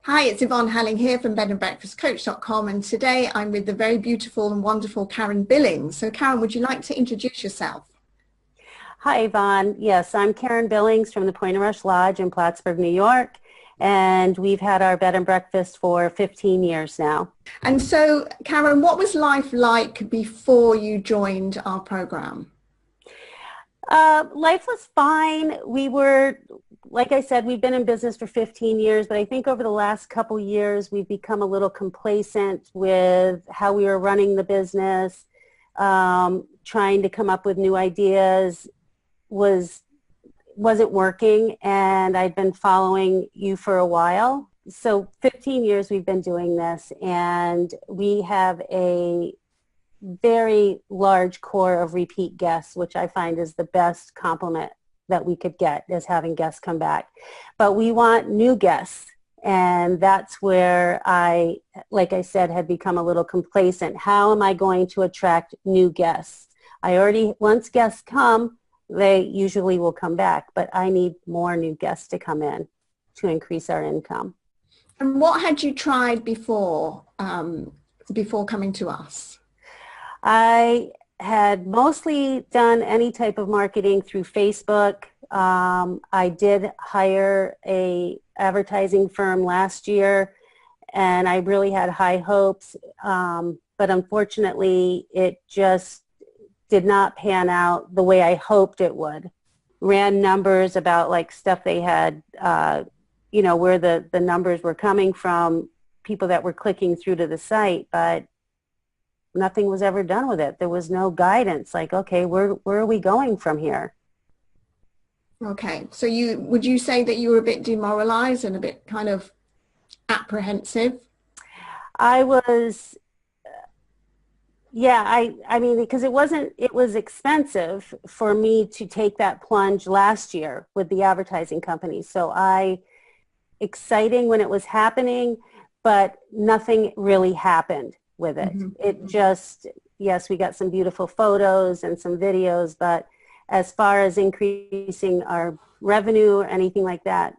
Hi, it's Yvonne Halling here from bedandbreakfastcoach.com, and today I'm with the very beautiful and wonderful Karen Billings. So Karen, would you like to introduce yourself? Hi, Yvonne. Yes, I'm Karen Billings from the Point Rush Lodge in Plattsburgh, New York, and we've had our bed and breakfast for 15 years now. And so Karen, what was life like before you joined our program? Life was fine. Like I said, we've been in business for 15 years, but I think over the last couple years, we've become a little complacent with how we were running the business, trying to come up with new ideas wasn't working, and I'd been following you for a while. So 15 years we've been doing this, and we have a very large core of repeat guests, which I find is the best compliment that we could get, is having guests come back. But we want new guests, and that's where like I said, had become a little complacent. How am I going to attract new guests? Once guests come, they usually will come back, but I need more new guests to come in to increase our income. And what had you tried before coming to us? I had mostly done any type of marketing through Facebook. I did hire a advertising firm last year, and I really had high hopes, but unfortunately it just did not pan out the way I hoped it would. Ran numbers about like stuff they had, where the numbers were coming from, people that were clicking through to the site, but nothing was ever done with it. There was no guidance, like, okay, where are we going from here? Okay, so would you say that you were a bit demoralized and a bit kind of apprehensive? I was, yeah, I mean, because it was expensive for me to take that plunge last year with the advertising company. So exciting when it was happening, but nothing really happened with it. Mm-hmm. It just, yes, we got some beautiful photos and some videos, but as far as increasing our revenue or anything like that,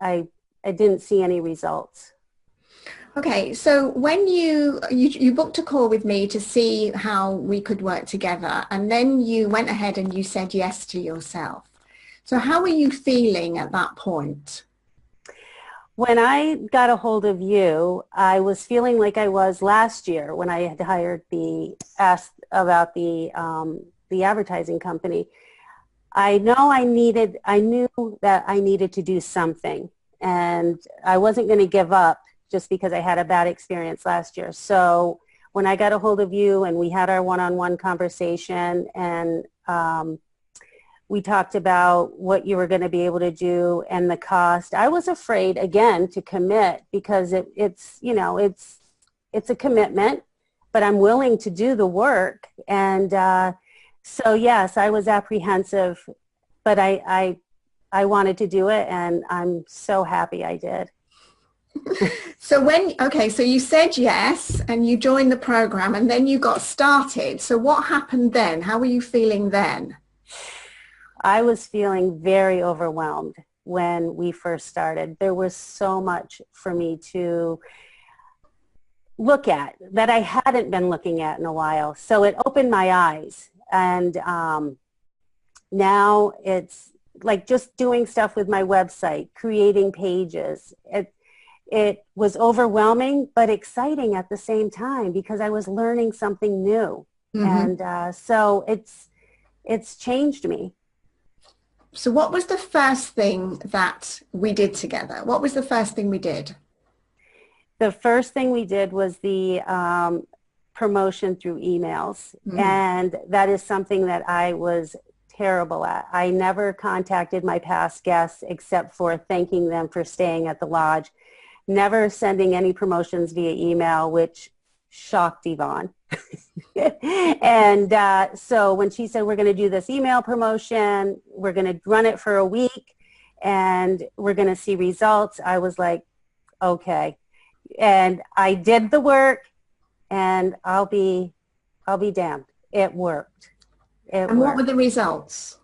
I didn't see any results. Okay, so when you booked a call with me to see how we could work together, and then you went ahead and you said yes to yourself. So how were you feeling at that point? When I got a hold of you, I was feeling like I was last year when I had asked about the advertising company. I knew that I needed to do something, and I wasn't going to give up just because I had a bad experience last year. So when I got a hold of you and we had our one-on-one conversation, and we talked about what you were going to be able to do and the cost, I was afraid again to commit because it's a commitment, but I'm willing to do the work. And so yes, I was apprehensive, but I wanted to do it, and I'm so happy I did. So so you said yes and you joined the program and then you got started. So what happened then? How were you feeling then? I was feeling very overwhelmed when we first started. There was so much for me to look at that I hadn't been looking at in a while. So it opened my eyes. And now it's like just doing stuff with my website, creating pages. It was overwhelming, but exciting at the same time because I was learning something new. Mm-hmm. And so it's changed me. So what was the first thing that we did together? What was the first thing we did? The first thing we did was the promotion through emails. Mm-hmm. And that is something that I was terrible at. I never contacted my past guests except for thanking them for staying at the lodge. Never sending any promotions via email, which shocked Yvonne. And so when she said, we're going to do this email promotion, we're going to run it for a week, and we're going to see results, I was like, okay. And I did the work, and I'll be damned. It worked. And what were the results?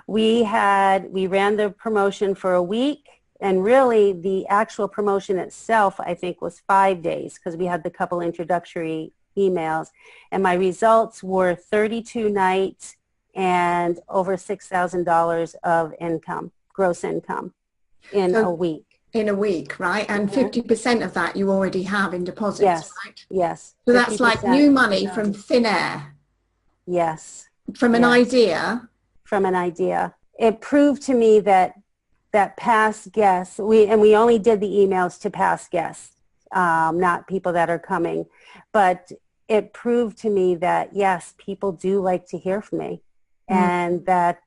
We ran the promotion for a week, And really, the actual promotion itself, I think, was 5 days because we had the couple introductory emails. And my results were 32 nights and over $6,000 of income, gross income in So a week. in a week, right? And Mhm. 50% of that you already have in deposits, Yes, right? yes. So that's like new 50%. money from thin air, Yes, from an yes. idea. From an idea. It proved to me that past guests, we only did the emails to past guests, not people that are coming, but it proved to me that yes, people do like to hear from me, Mm. and that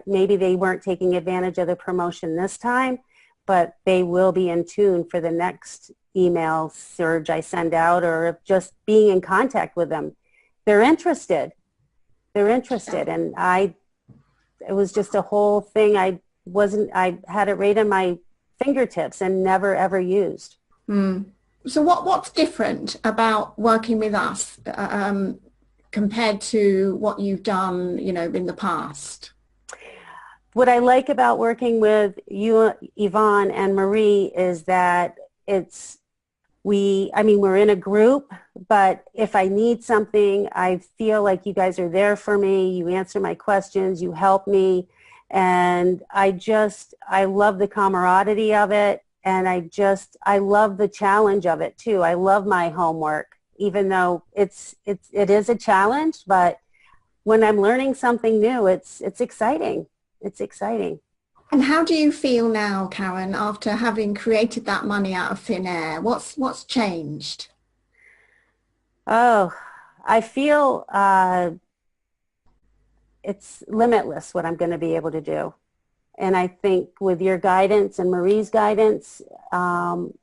maybe they weren't taking advantage of the promotion this time, but they will be in tune for the next email surge I send out, or just being in contact with them. They're interested. They're interested, and it was just a whole thing. I had it right in my fingertips and never ever used. Mm. So what's different about working with us compared to what you've done, you know, in the past? What I like about working with you, Yvonne and Marie, is that we're in a group, but if I need something, I feel like you guys are there for me. You answer my questions, you help me. And I love the camaraderie of it. And I love the challenge of it too. I love my homework, even though it is a challenge, but when I'm learning something new, it's exciting. It's exciting. And how do you feel now, Karen, after having created that money out of thin air? What's changed? Oh, I feel it's limitless what I'm going to be able to do. And I think with your guidance and Marie's guidance, I'm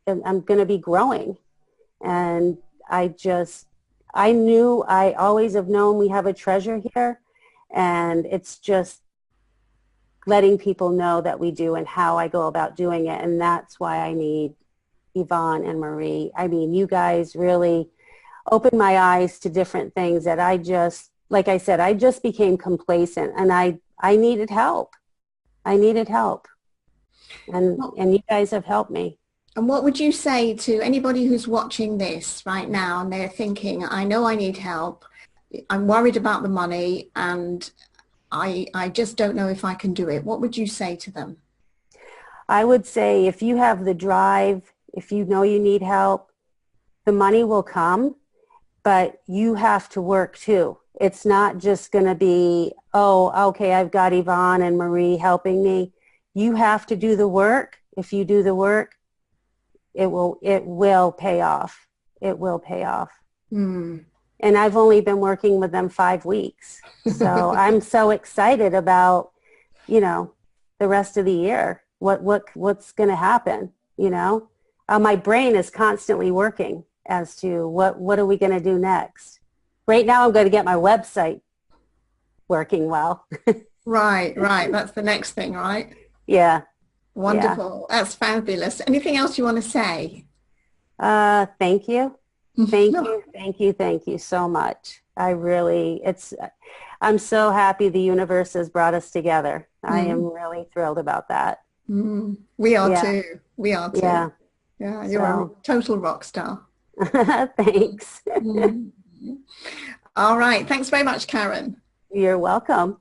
going to be growing. And I always have known we have a treasure here. And it's just letting people know that we do and how I go about doing it. And that's why I need Yvonne and Marie. I mean, you guys really opened my eyes to different things that like I said, I just became complacent, and I needed help. I needed help. And you guys have helped me. And what would you say to anybody who's watching this right now and they're thinking, I know I need help, I'm worried about the money, and I just don't know if I can do it. What would you say to them? I would say if you have the drive, if you know you need help, the money will come, but you have to work too. It's not just going to be, oh, okay, I've got Yvonne and Marie helping me. You have to do the work. If you do the work, it will pay off. It will pay off. Hmm. And I've only been working with them 5 weeks. So I'm so excited about, the rest of the year. What's going to happen, my brain is constantly working as to what are we going to do next. Right now I'm going to get my website working well. Right. That's the next thing, right? Yeah. Wonderful. Yeah. That's fabulous. Anything else you want to say? Thank you. Thank No. you. Thank you. Thank you so much. I'm so happy the universe has brought us together. I am really thrilled about that. We are Yeah. too. We are too. Yeah. Yeah. You're a total rock star. Thanks. All right. Thanks very much, Karen. You're welcome.